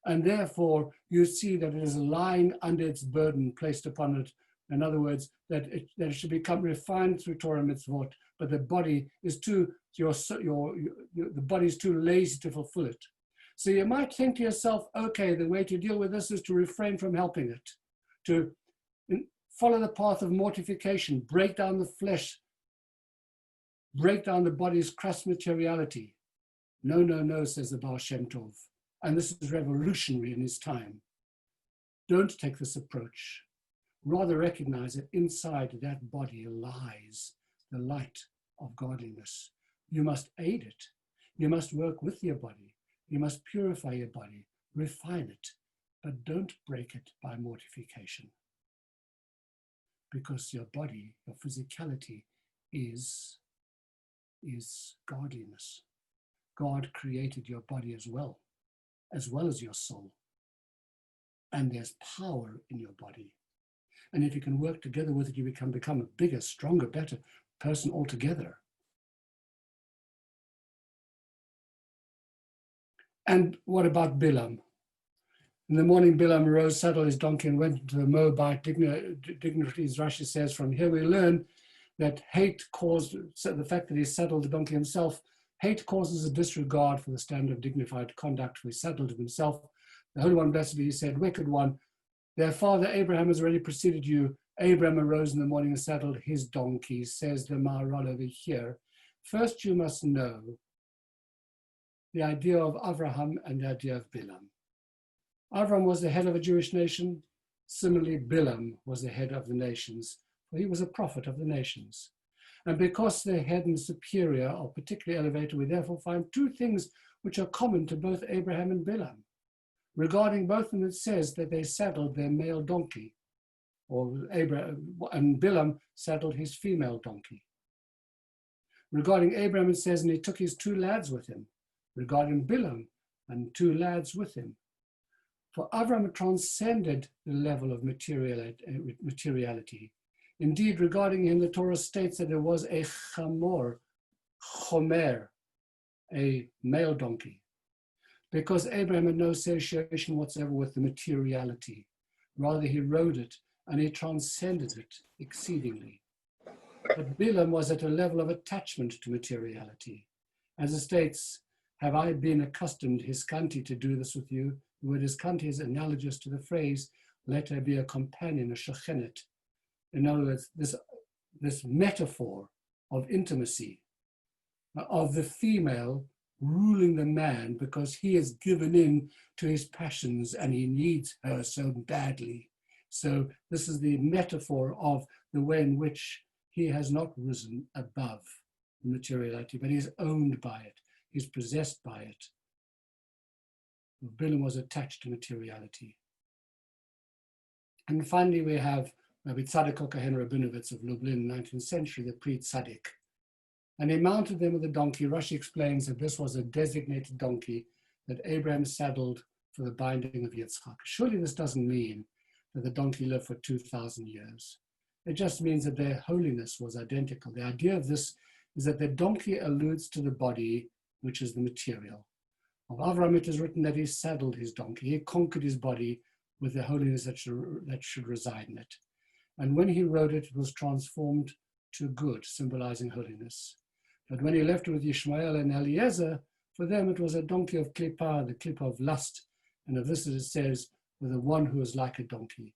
And therefore, you see that it is lying under its burden placed upon it. In other words, that it should become refined through Torah mitzvot, but the body is too lazy to fulfill it. So you might think to yourself, okay, the way to deal with this is to refrain from helping it, to follow the path of mortification, break down the flesh, break down the body's crass materiality. No, no, no, says the Baal Shem Tov. And this is revolutionary in his time. Don't take this approach. Rather recognize that inside that body lies the light of godliness. You must aid it. You must work with your body. You must purify your body, refine it, but don't break it by mortification. Because your body, your physicality is godliness. God created your body as well as your soul. And there's power in your body. And if you can work together with it, you become a bigger, stronger, better person altogether. And what about Bilaam? In the morning, Bilaam arose, saddled his donkey, and went into the Moabite dignitaries. Rashi says, from here we learn that hate caused, so the fact that he saddled the donkey himself, hate causes a disregard for the standard of dignified conduct, for he saddled it himself. The Holy One, blessed be he, said, wicked one, their father Abraham has already preceded you. Abraham arose in the morning and saddled his donkey, says the Maharal over here. First, you must know the idea of Avraham and the idea of Bilaam. Avram was the head of a Jewish nation. Similarly, Bilaam was the head of the nations, for he was a prophet of the nations. And because the head and superior are particularly elevated, we therefore find two things which are common to both Abraham and Bilaam. Regarding both of them, it says that they saddled their male donkey, or Abraham, and Bilaam saddled his female donkey. Regarding Abraham, it says, and he took his two lads with him. Regarding Bilaam, and two lads with him. For Avram transcended the level of materiality. Indeed, regarding him, the Torah states that there was a chomer, a male donkey, because Abraham had no association whatsoever with the materiality. Rather, he rode it and he transcended it exceedingly. But Bilaam was at a level of attachment to materiality. As it states, have I been accustomed, Hiskanti, to do this with you? The word Hiskanti is analogous to the phrase, let her be a companion, a shechenet. In other words, this metaphor of intimacy, of the female ruling the man because he has given in to his passions and he needs her so badly. So this is the metaphor of the way in which he has not risen above materiality, but he's owned by it. He's possessed by it. Bilaam was attached to materiality. And finally, we have Rabbi Tzadok Kohen Rabinovitz of Lublin, 19th century, the pre-Tzaddik. And he mounted them with a donkey. Rashi explains that this was a designated donkey that Abraham saddled for the binding of Yitzchak. Surely this doesn't mean that the donkey lived for 2,000 years. It just means that their holiness was identical. The idea of this is that the donkey alludes to the body, which is the material. Of Avram, it is written that he saddled his donkey. He conquered his body with the holiness that should reside in it. And when he rode it, it was transformed to good, symbolizing holiness. But when he left it with Yishmael and Eliezer, For them, it was a donkey of klippah, the clip of lust. And of this, it says, with the one who is like a donkey.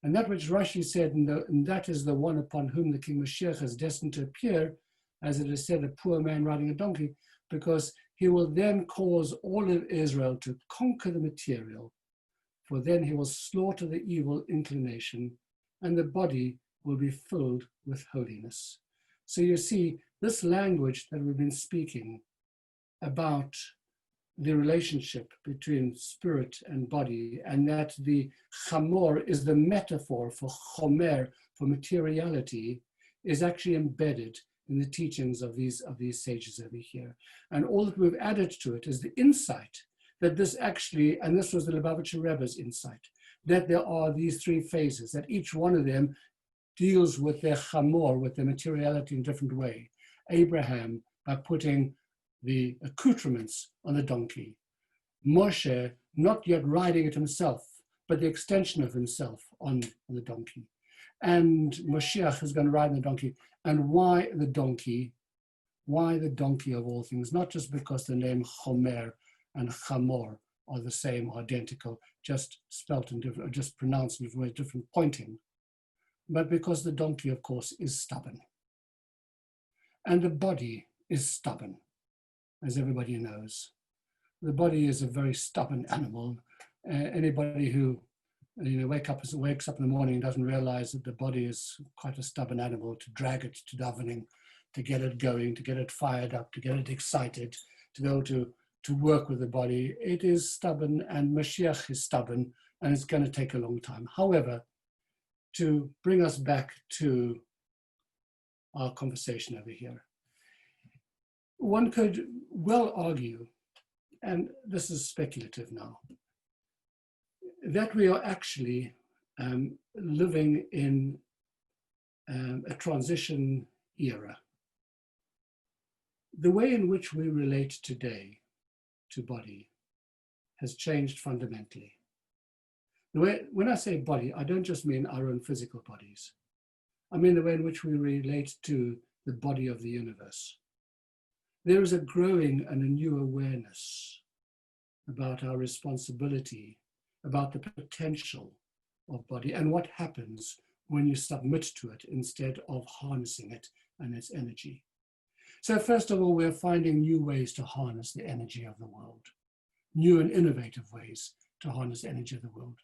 And that which Rashi said, and that is the one upon whom the King Mashiach is destined to appear, as it is said, a poor man riding a donkey, because he will then cause all of Israel to conquer the material, for then he will slaughter the evil inclination, and the body will be filled with holiness. So you see, this language that we've been speaking about the relationship between spirit and body, and that the chamor is the metaphor for chomer, for materiality, is actually embedded in the teachings of these sages over here. And all that we've added to it is the insight that this actually, and this was the Lubavitcher Rebbe's insight, that there are these three phases, that each one of them deals with their chamor, with their materiality in a different way. Abraham, by putting the accoutrements on the donkey. Moshe, not yet riding it himself, but the extension of himself on the donkey. And Mashiach is going to ride on the donkey. And why the donkey? Why the donkey of all things? Not just because the name Chomer and Chamor are the same, identical, just spelt in different, or just pronounced in different ways, different pointing, but because the donkey, of course, is stubborn. And the body is stubborn, as everybody knows. The body is a very stubborn animal. Anybody who wakes up in the morning and doesn't realize that the body is quite a stubborn animal, to drag it to davening, to get it going, to get it fired up, to get it excited, to be able to work with the body. It is stubborn, and Mashiach is stubborn, and it's going to take a long time. However, to bring us back to our conversation over here, one could well argue, and this is speculative now, that we are actually living in a transition era. The way in which we relate today to body has changed fundamentally. When I say body, I don't just mean our own physical bodies. I mean the way in which we relate to the body of the universe. There is a growing and a new awareness about our responsibility, about the potential of body, and what happens when you submit to it instead of harnessing it and its energy. So first of all, we're finding new ways to harness the energy of the world, new and innovative ways to harness the energy of the world.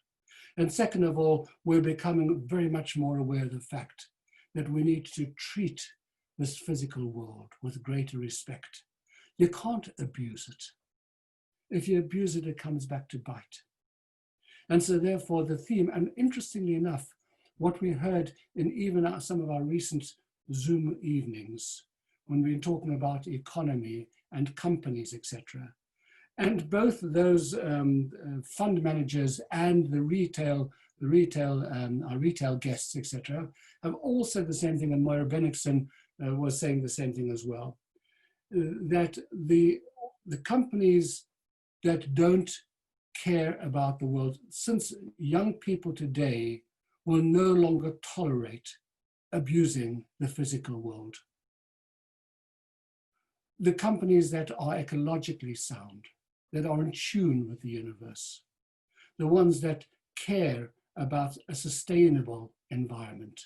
And second of all, we're becoming very much more aware of the fact that we need to treat this physical world with greater respect. You can't abuse it. If you abuse it, it comes back to bite. And so therefore the theme, and interestingly enough, what we heard in even some of our recent Zoom evenings, when we're talking about economy and companies, etc. And both those fund managers and our retail guests, etc., have all said the same thing, and Moira Bennigsen was saying the same thing as well, that the companies that don't care about the world, since young people today will no longer tolerate abusing the physical world. The companies that are ecologically sound, that are in tune with the universe, the ones that care about a sustainable environment,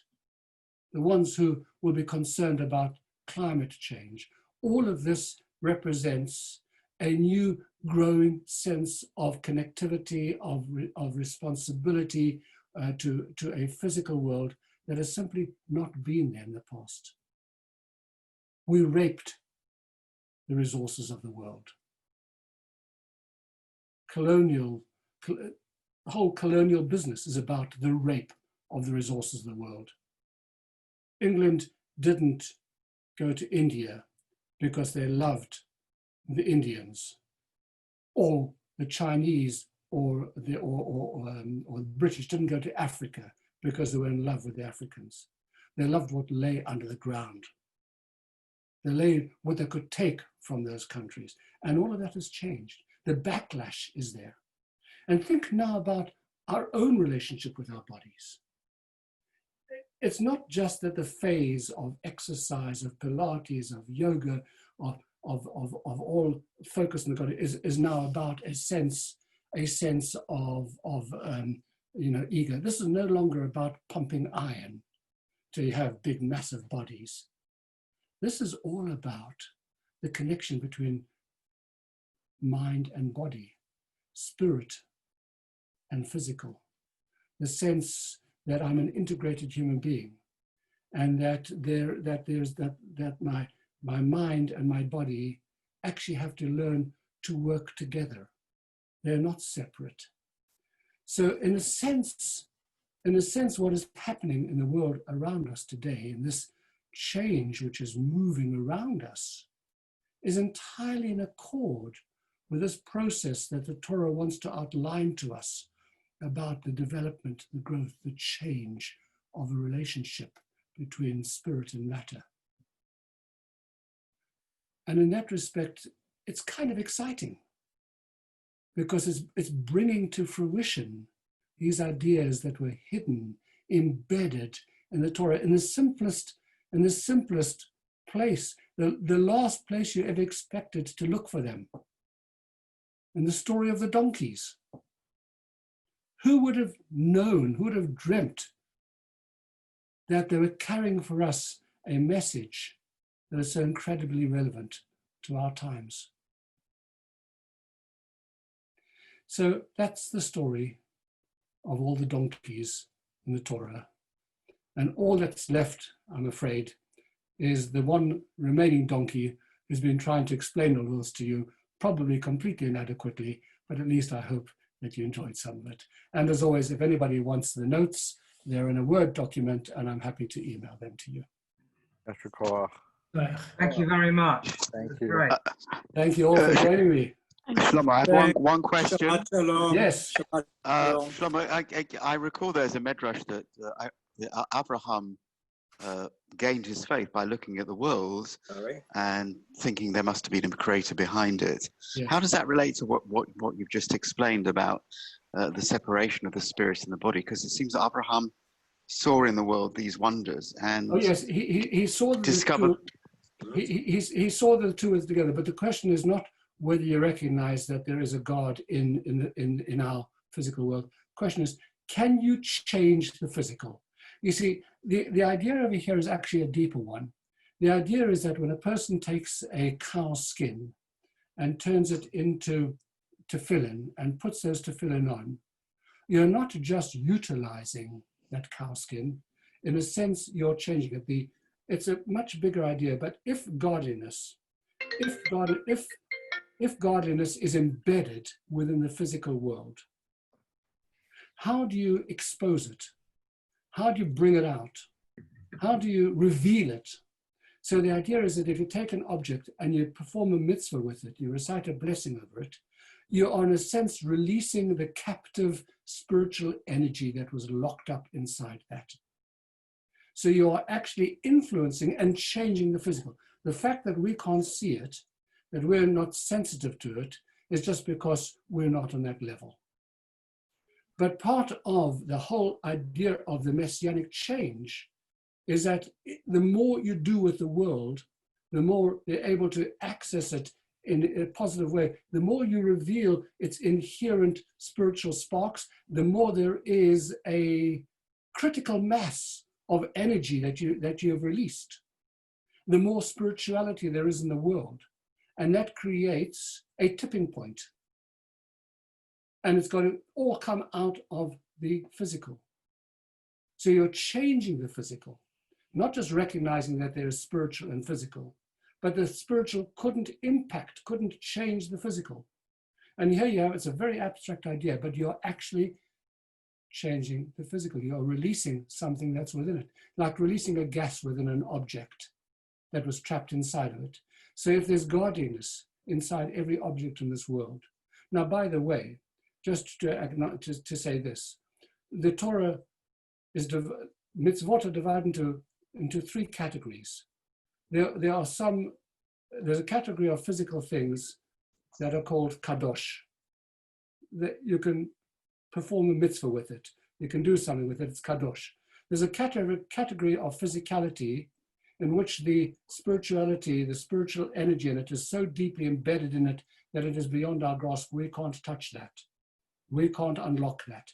the ones who will be concerned about climate change, all of this represents a new growing sense of connectivity, of responsibility to a physical world that has simply not been there in the past. We raped the resources of the world. The whole colonial business is about the rape of the resources of the world. England didn't go to India because they loved the Indians, or the Chinese or the British didn't go to Africa because they were in love with the Africans. They loved what lay under the ground. They lay what they could take from those countries. And all of that has changed. The backlash is there. And think now about our own relationship with our bodies. It's not just that the phase of exercise, of Pilates, of yoga, all focus on the God is now about a sense of ego. This is no longer about pumping iron to have big, massive bodies. This is all about the connection between mind and body, spirit and physical, the sense that I'm an integrated human being, and that my mind and my body actually have to learn to work together. They're not separate. So in a sense, what is happening in the world around us today, in this change which is moving around us, is entirely in accord with this process that the Torah wants to outline to us about the development, the growth, the change of a relationship between spirit and matter. And in that respect, it's kind of exciting, because it's bringing to fruition these ideas that were hidden, embedded in the Torah, in the simplest place, the last place you ever expected to look for them. In the story of the donkeys. Who would have known, who would have dreamt that they were carrying for us a message that is so incredibly relevant to our times? So that's the story of all the donkeys in the Torah. And all that's left, I'm afraid, is the one remaining donkey who's been trying to explain all this to you, probably completely inadequately, but at least I hope that you enjoyed some of it. And as always, if anybody wants the notes, they're in a Word document, and I'm happy to email them to you. Thank you very much. Thank you. Great. Thank you all for joining me. Shlomo, I have one question. Shabbat Shalom. Yes. Shabbat Shalom. Shlomo, I recall there's a medrash that Abraham gained his faith by looking at the world and thinking there must have been a creator behind it. Yes. How does that relate to what you've just explained about the separation of the spirit and the body? Because it seems that Abraham saw in the world these wonders and yes, he saw the discovered. He saw the two together, but the question is not whether you recognize that there is a God in our physical world. The question is, can you change the physical? You see, the idea over here is actually a deeper one. The idea is that when a person takes a cow skin and turns it into tefillin and puts those tefillin on, you're not just utilizing that cow skin. In a sense, you're changing it. It's a much bigger idea, but if godliness is embedded within the physical world, how do you expose it? How do you bring it out? How do you reveal it? So the idea is that if you take an object and you perform a mitzvah with it, you recite a blessing over it, you are in a sense releasing the captive spiritual energy that was locked up inside that. So you are actually influencing and changing the physical. The fact that we can't see it, that we're not sensitive to it, is just because we're not on that level. But part of the whole idea of the messianic change is that the more you do with the world, the more you're able to access it in a positive way. The more you reveal its inherent spiritual sparks, the more there is a critical mass of energy that you have released. The more spirituality there is in the world. And that creates a tipping point. And it's going to all come out of the physical. So you're changing the physical, not just recognizing that there is spiritual and physical, but the spiritual couldn't change the physical. And here you have, it's a very abstract idea, but you're actually changing the physical. You're releasing something that's within it, like releasing a gas within an object that was trapped inside of it. So if there's godliness inside every object in this world. Now, by the way, just to say this, the Torah is mitzvot are divided into three categories. There's a category of physical things that are called kadosh. That you can perform a mitzvah with it. You can do something with it. It's kadosh. There's a category of physicality in which the spirituality, the spiritual energy in it is so deeply embedded in it that it is beyond our grasp. We can't touch that. We can't unlock that.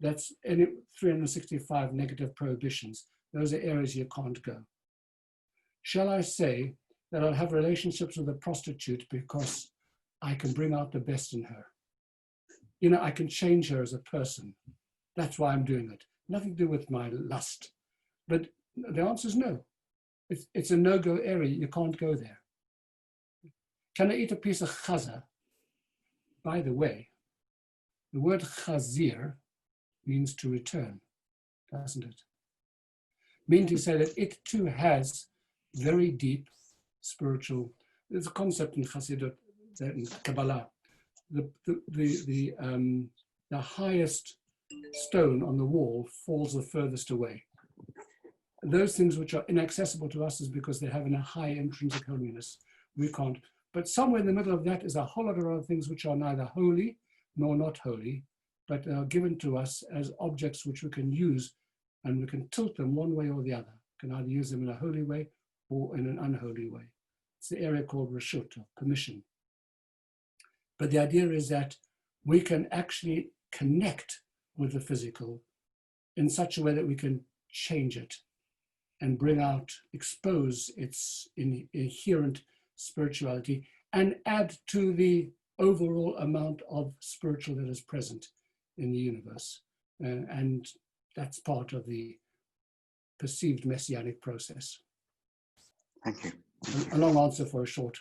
That's any 365 negative prohibitions. Those are areas you can't go. Shall I say that I'll have relationships with a prostitute because I can bring out the best in her? You know, I can change her as a person. That's why I'm doing it. Nothing to do with my lust. But the answer is no. It's a no-go area. You can't go there. Can I eat a piece of chaza? By the way, the word chazir means to return, doesn't it? Meaning to say that it too has very deep spiritual, there's a concept in Chassidut, in Kabbalah, the highest stone on the wall falls the furthest away. Those things which are inaccessible to us is because they're having a high intrinsic holiness. We can't. But somewhere in the middle of that is a whole lot of other things which are neither holy nor not holy, but are given to us as objects which we can use, and we can tilt them one way or the other. We can either use them in a holy way or in an unholy way. It's the area called reshut, or permission. But the idea is that we can actually connect with the physical in such a way that we can change it and bring out, expose its inherent spirituality and add to the overall amount of spiritual that is present in the universe. And that's part of the perceived messianic process. Thank you. A long answer for a short.